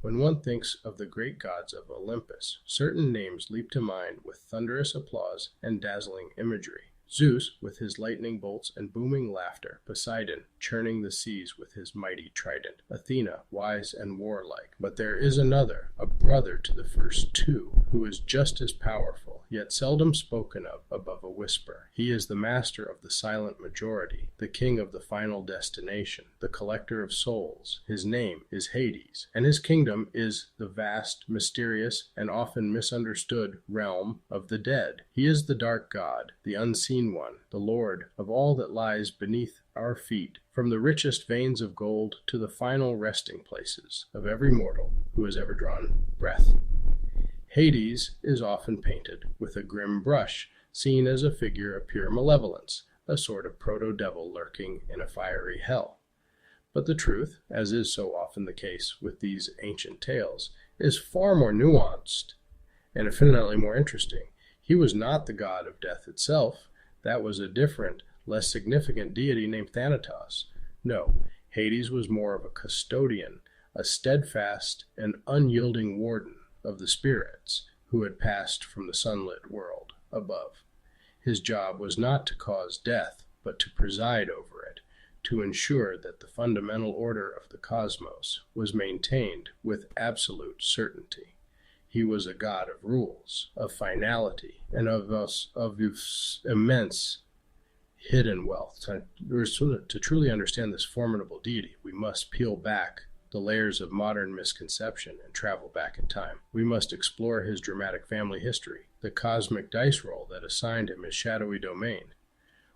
When one thinks of the great gods of Olympus, certain names leap to mind with thunderous applause and dazzling imagery. Zeus, with his lightning bolts and booming laughter, Poseidon, churning the seas with his mighty trident, Athena, wise and warlike. But there is another, a brother to the first two, who is just as powerful, yet seldom spoken of above a whisper. He is the master of the silent majority, the king of the final destination, the collector of souls. His name is Hades, and his kingdom is the vast, mysterious, and often misunderstood realm of the dead. He is the dark god, the unseen one, the lord of all that lies beneath our feet, from the richest veins of gold to the final resting places of every mortal who has ever drawn breath. Hades is often painted with a grim brush, seen as a figure of pure malevolence, a sort of proto-devil lurking in a fiery hell. But the truth, as is so often the case with these ancient tales, is far more nuanced and infinitely more interesting. He was not the god of death itself. That was a different, less significant deity named Thanatos. No, Hades was more of a custodian, a steadfast and unyielding warden of the spirits who had passed from the sunlit world above. His job was not to cause death, but to preside over it, to ensure that the fundamental order of the cosmos was maintained with absolute certainty. He was a god of rules, of finality, and of immense hidden wealth. To truly understand this formidable deity, we must peel back the layers of modern misconception and travel back in time. We must explore his dramatic family history, the cosmic dice roll that assigned him his shadowy domain.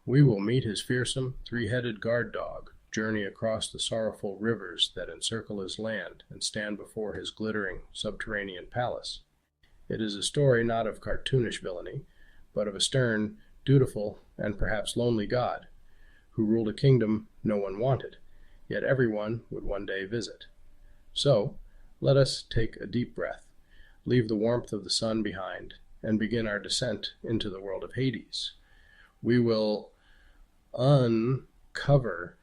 We will meet his fearsome, three-headed guard dog, journey across the sorrowful rivers that encircle his land, and stand before his glittering subterranean palace. It is a story not of cartoonish villainy, but of a stern, dutiful, and perhaps lonely god, who ruled a kingdom no one wanted, yet everyone would one day visit. So, let us take a deep breath, leave the warmth of the sun behind, and begin our descent into the world of Hades. We will uncover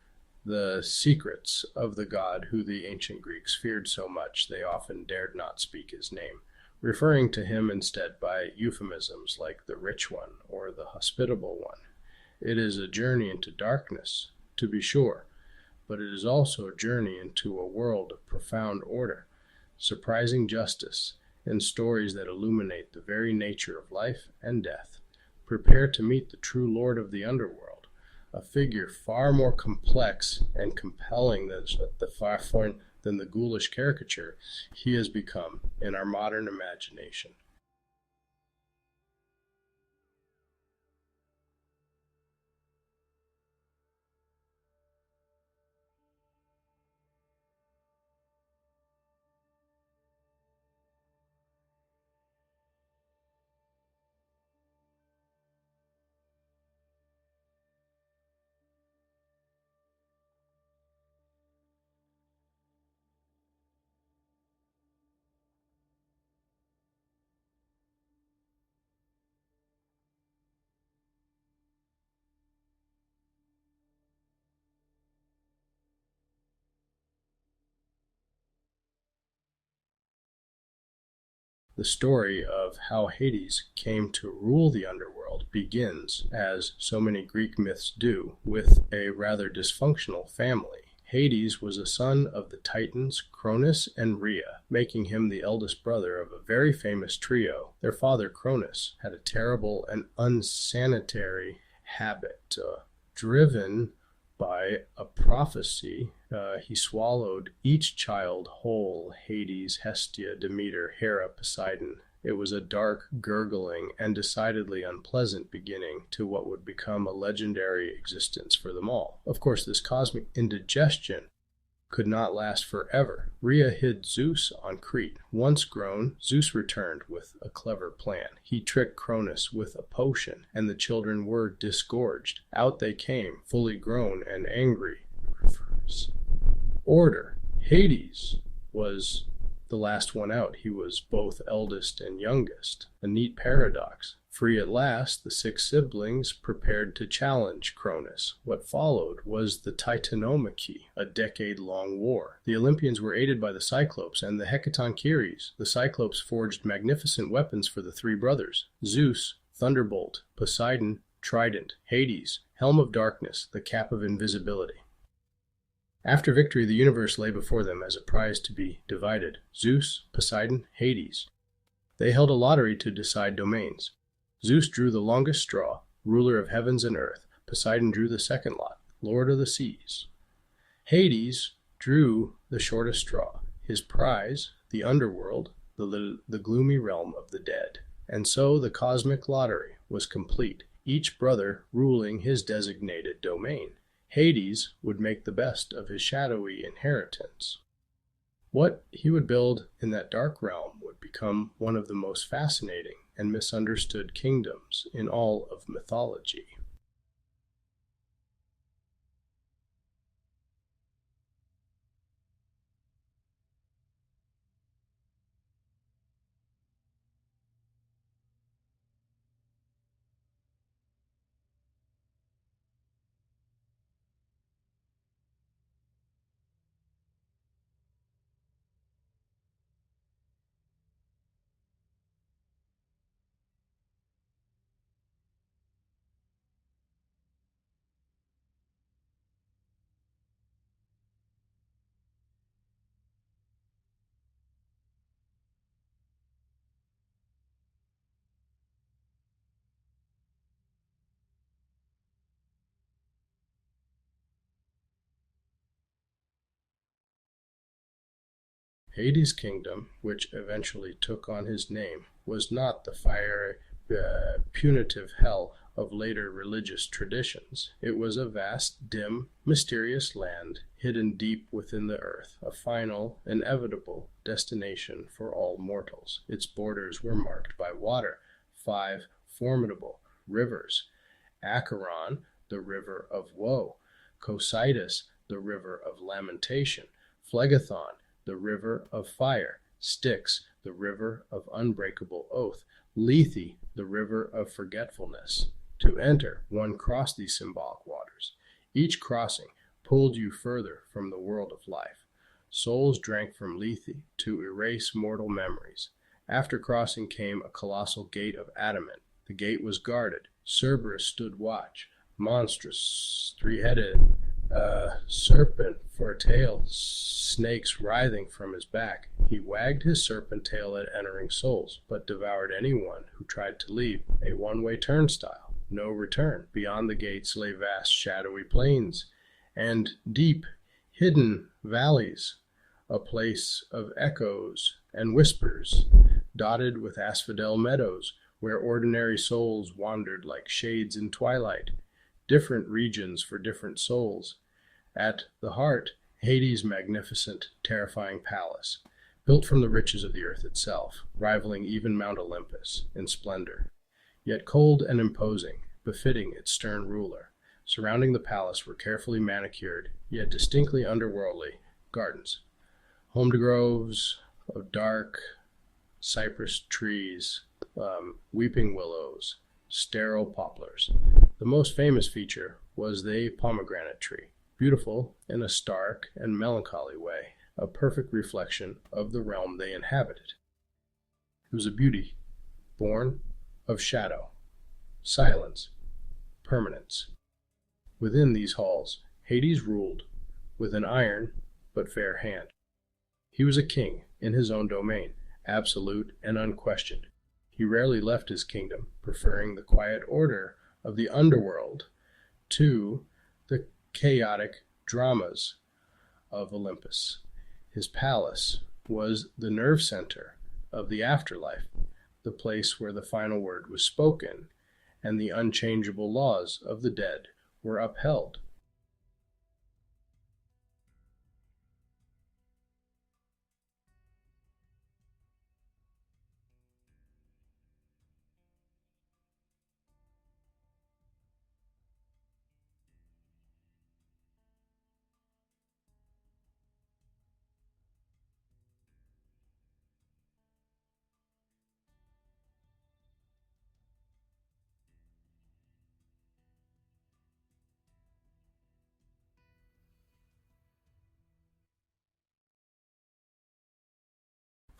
the secrets of the god who the ancient Greeks feared so much they often dared not speak his name, referring to him instead by euphemisms like the rich one or the hospitable one. It is a journey into darkness, to be sure, but it is also a journey into a world of profound order, surprising justice, and stories that illuminate the very nature of life and death. Prepare to meet the true lord of the underworld, a figure far more complex and compelling than the ghoulish caricature he has become in our modern imagination. The story of how Hades came to rule the underworld begins, as so many Greek myths do, with a rather dysfunctional family. Hades was a son of the Titans Cronus and Rhea, making him the eldest brother of a very famous trio. Their father, Cronus, had a terrible and unsanitary habit, driven by a prophecy. He swallowed each child whole: Hades, Hestia, Demeter, Hera, Poseidon. It was a dark, gurgling, and decidedly unpleasant beginning to what would become a legendary existence for them all. Of course, this cosmic indigestion could not last forever. Rhea hid Zeus on Crete. Once grown, Zeus returned with a clever plan. He tricked Cronus with a potion, and the children were disgorged. Out they came, fully grown and angry. Order. Hades was The last one out, he was both eldest and youngest. A neat paradox. Free at last, the six siblings prepared to challenge Cronus. What followed was the Titanomachy, a decade-long war. The Olympians were aided by the Cyclopes and the Hecatoncheires. The Cyclopes forged magnificent weapons for the three brothers: Zeus, Thunderbolt; Poseidon, Trident; Hades, Helm of Darkness, the Cap of Invisibility. After victory, the universe lay before them as a prize to be divided: Zeus, Poseidon, Hades. They held a lottery to decide domains. Zeus drew the longest straw, ruler of heavens and earth. Poseidon drew the second lot, lord of the seas. Hades drew the shortest straw, his prize, the Underworld, the gloomy realm of the dead. And so the cosmic lottery was complete, each brother ruling his designated domain. Hades would make the best of his shadowy inheritance. What he would build in that dark realm would become one of the most fascinating and misunderstood kingdoms in all of mythology. Hades' kingdom, which eventually took on his name, was not the fiery, punitive hell of later religious traditions. It was a vast, dim, mysterious land hidden deep within the earth, a final, inevitable destination for all mortals. Its borders were marked by water, 5 formidable rivers: Acheron, the river of woe; Cocytus, the river of lamentation; Phlegethon, the river of fire; Styx, the river of unbreakable oath; Lethe, the river of forgetfulness. To enter, one crossed these symbolic waters. Each crossing pulled you further from the world of life. Souls drank from Lethe to erase mortal memories. After crossing came a colossal gate of adamant. The gate was guarded. Cerberus stood watch, monstrous, three-headed serpent for a tail, snakes writhing from his back. He wagged his serpent tail at entering souls, but devoured anyone who tried to leave. A one-way turnstile, no return. Beyond the gates lay vast, shadowy plains and deep, hidden valleys, a place of echoes and whispers, dotted with asphodel meadows, where ordinary souls wandered like shades in twilight. Different regions for different souls. At the heart, Hades' magnificent, terrifying palace, built from the riches of the earth itself, rivaling even Mount Olympus in splendor, yet cold and imposing, befitting its stern ruler. Surrounding the palace were carefully manicured, yet distinctly underworldly, gardens, home to groves of dark cypress trees, weeping willows, sterile poplars. The most famous feature was the pomegranate tree, beautiful in a stark and melancholy way, a perfect reflection of the realm they inhabited. It was a beauty born of shadow, silence, permanence. Within these halls, Hades ruled with an iron but fair hand. He was a king in his own domain, absolute and unquestioned. He rarely left his kingdom, preferring the quiet order of the underworld to the chaotic dramas of Olympus. His palace was the nerve center of the afterlife, the place where the final word was spoken and the unchangeable laws of the dead were upheld.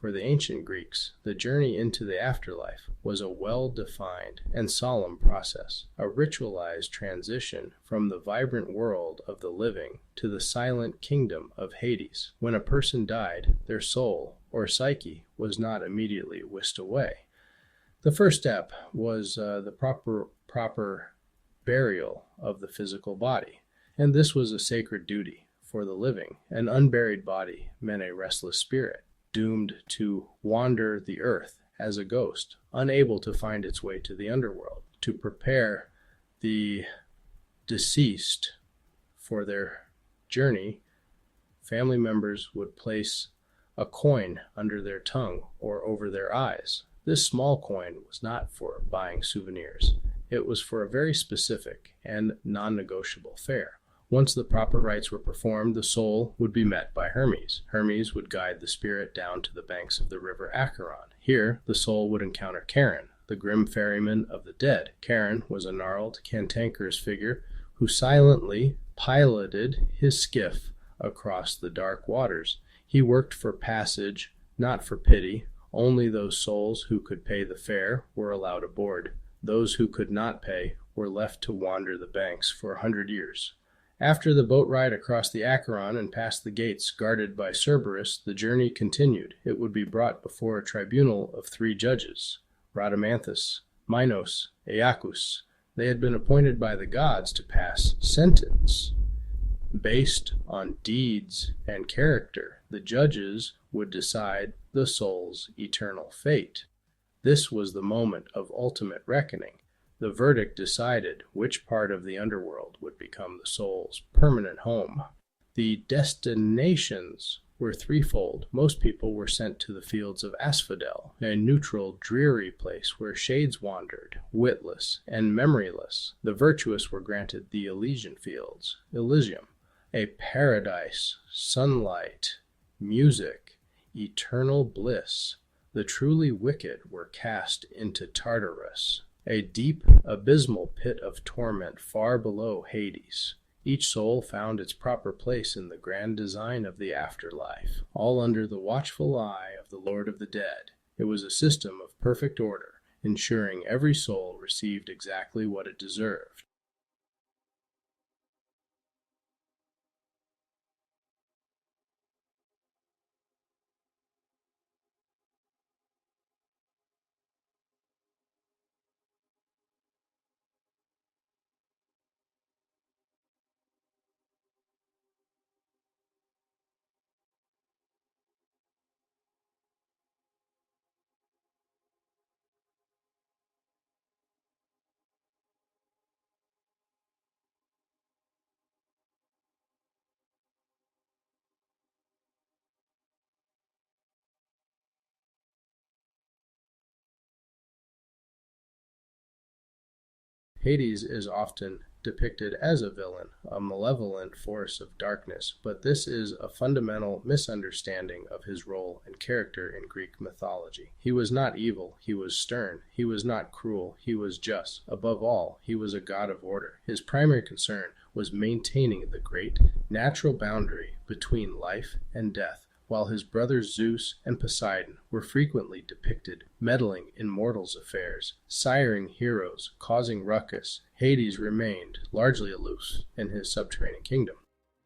For the ancient Greeks, the journey into the afterlife was a well-defined and solemn process, a ritualized transition from the vibrant world of the living to the silent kingdom of Hades. When a person died, their soul, or psyche, was not immediately whisked away. The first step was the proper burial of the physical body, and this was a sacred duty for the living. An unburied body meant a restless spirit, doomed to wander the earth as a ghost, unable to find its way to the underworld. To prepare the deceased for their journey, family members would place a coin under their tongue or over their eyes. This small coin was not for buying souvenirs. It was for a very specific and non-negotiable fare. Once the proper rites were performed, the soul would be met by Hermes. Hermes would guide the spirit down to the banks of the river Acheron. Here, the soul would encounter Charon, the grim ferryman of the dead. Charon was a gnarled, cantankerous figure who silently piloted his skiff across the dark waters. He worked for passage, not for pity. Only those souls who could pay the fare were allowed aboard. Those who could not pay were left to wander the banks for 100 years. After the boat ride across the Acheron and past the gates guarded by Cerberus, the journey continued. It would be brought before a tribunal of 3 judges, Rhadamanthus, Minos, Aeacus. They had been appointed by the gods to pass sentence. Based on deeds and character, the judges would decide the soul's eternal fate. This was the moment of ultimate reckoning. The verdict decided which part of the underworld would become the soul's permanent home. The destinations were threefold. Most people were sent to the fields of Asphodel, a neutral, dreary place where shades wandered, witless and memoryless. The virtuous were granted the Elysian fields, Elysium, a paradise, sunlight, music, eternal bliss. The truly wicked were cast into Tartarus, a deep, abysmal pit of torment far below Hades. Each soul found its proper place in the grand design of the afterlife, all under the watchful eye of the Lord of the Dead. It was a system of perfect order, ensuring every soul received exactly what it deserved. Hades is often depicted as a villain, a malevolent force of darkness, but this is a fundamental misunderstanding of his role and character in Greek mythology. He was not evil, he was stern. He was not cruel, he was just. Above all, he was a god of order. His primary concern was maintaining the great natural boundary between life and death, while his brothers Zeus and Poseidon were frequently depicted meddling in mortals' affairs, siring heroes, causing ruckus. Hades remained largely aloof in his subterranean kingdom.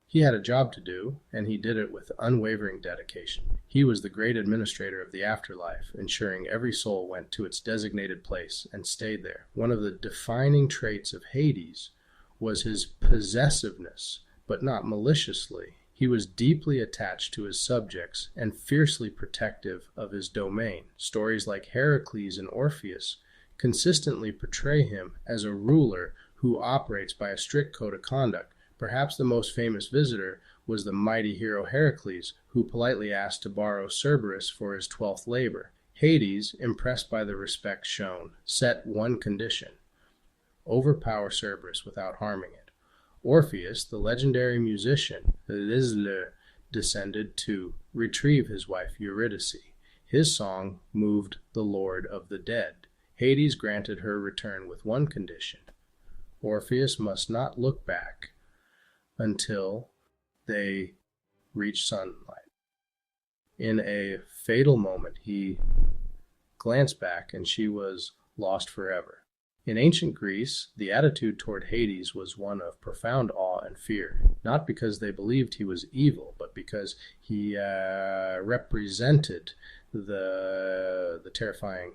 He had a job to do, and he did it with unwavering dedication. He was the great administrator of the afterlife, ensuring every soul went to its designated place and stayed there. One of the defining traits of Hades was his possessiveness, but not maliciously. He was deeply attached to his subjects and fiercely protective of his domain. Stories like Heracles and Orpheus consistently portray him as a ruler who operates by a strict code of conduct. Perhaps the most famous visitor was the mighty hero Heracles, who politely asked to borrow Cerberus for his 12th labor. Hades, impressed by the respect shown, set one condition: overpower Cerberus without harming it. Orpheus, the legendary musician, descended to retrieve his wife Eurydice. His song moved the Lord of the Dead. Hades granted her return with one condition: Orpheus must not look back until they reach sunlight. In a fatal moment, he glanced back and she was lost forever. In ancient Greece, the attitude toward Hades was one of profound awe and fear, not because they believed he was evil, but because he represented the terrifying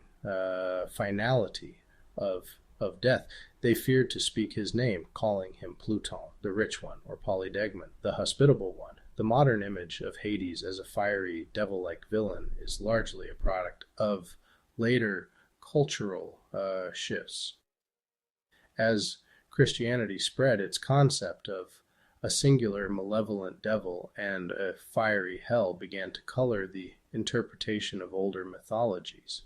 finality of death. They feared to speak his name, calling him Pluton, the rich one, or Polydegmon, the hospitable one. The modern image of Hades as a fiery, devil-like villain is largely a product of later cultural shifts. As Christianity spread, its concept of a singular malevolent devil and a fiery hell began to color the interpretation of older mythologies.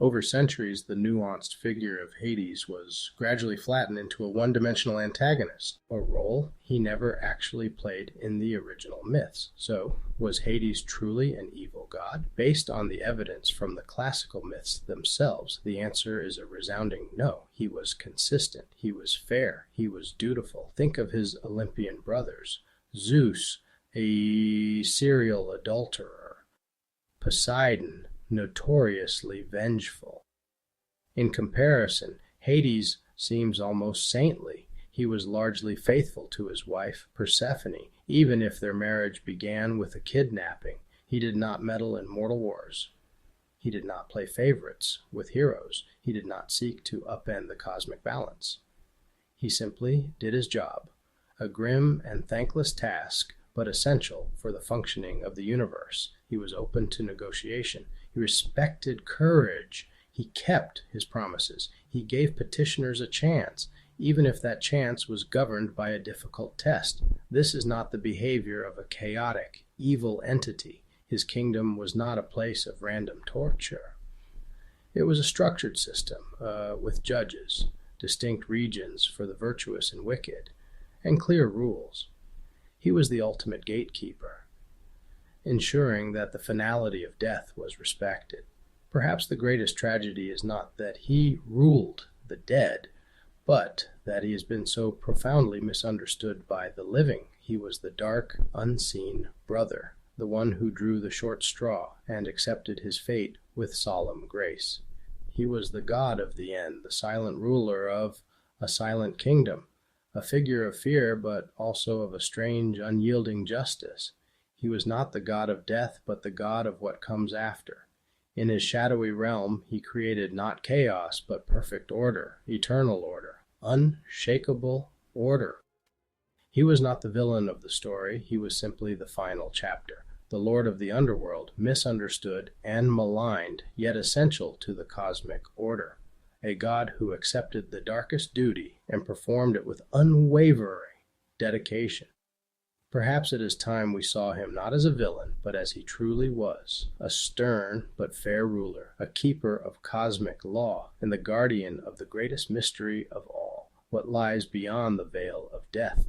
Over centuries, the nuanced figure of Hades was gradually flattened into a one-dimensional antagonist, a role he never actually played in the original myths. So, was Hades truly an evil god? Based on the evidence from the classical myths themselves, the answer is a resounding no. He was consistent, he was fair, he was dutiful. Think of his Olympian brothers. Zeus, a serial adulterer. Poseidon, notoriously vengeful. In comparison, Hades seems almost saintly. He was largely faithful to his wife, Persephone, even if their marriage began with a kidnapping. He did not meddle in mortal wars. He did not play favorites with heroes. He did not seek to upend the cosmic balance. He simply did his job, a grim and thankless task, but essential for the functioning of the universe. He was open to negotiation. He respected courage. He kept his promises. He gave petitioners a chance, even if that chance was governed by a difficult test. This is not the behavior of a chaotic, evil entity. His kingdom was not a place of random torture. It was a structured system with judges, distinct regions for the virtuous and wicked, and clear rules. He was the ultimate gatekeeper, ensuring that the finality of death was respected. Perhaps the greatest tragedy is not that he ruled the dead, but that he has been so profoundly misunderstood by the living. He was the dark, unseen brother, the one who drew the short straw and accepted his fate with solemn grace. He was the god of the end, the silent ruler of a silent kingdom, a figure of fear, but also of a strange, unyielding justice. He was not the god of death, but the god of what comes after. In his shadowy realm, he created not chaos, but perfect order, eternal order, unshakable order. He was not the villain of the story. He was simply the final chapter, the lord of the underworld, misunderstood and maligned, yet essential to the cosmic order. A god who accepted the darkest duty and performed it with unwavering dedication. Perhaps it is time we saw him not as a villain, but as he truly was, a stern but fair ruler, a keeper of cosmic law, and the guardian of the greatest mystery of all, what lies beyond the veil of death.